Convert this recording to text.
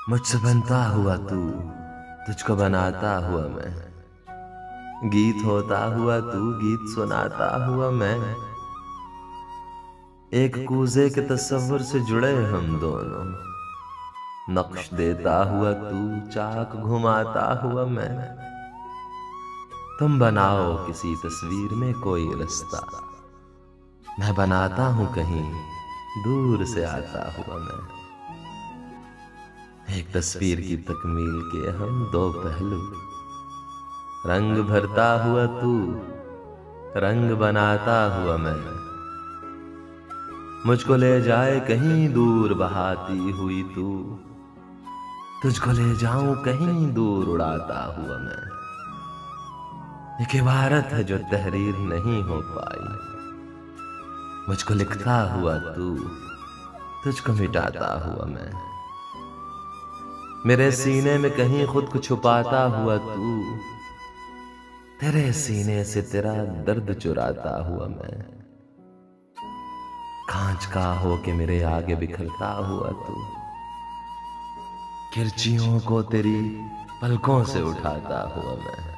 मुझसे बनता हुआ तू, तुझको बनाता हुआ मैं, गीत होता हुआ तू, गीत सुनाता हुआ मैं। एक कूजे के तस्वुर से जुड़े हम दोनों, नक्श देता हुआ तू, चाक घुमाता हुआ मैं। तुम बनाओ किसी तस्वीर में कोई रास्ता, मैं बनाता हूं कहीं दूर से आता हुआ मैं। एक तस्वीर की तकमील के हम दो पहलू, रंग भरता हुआ तू, रंग बनाता हुआ मैं। मुझको ले जाए कहीं दूर बहाती हुई तू, तुझको ले जाऊं कहीं दूर उड़ाता हुआ मैं। एक इबारत है जो तहरीर नहीं हो पाई, मुझको लिखता हुआ तू, तुझको मिटाता हुआ मैं। मेरे सीने में कहीं खुद को छुपाता हुआ तू, तेरे सीने से तेरा दर्द चुराता हुआ मैं। कांच का होके मेरे आगे बिखरता हुआ तू, किरचियों को तेरी पलकों से उठाता हुआ मैं।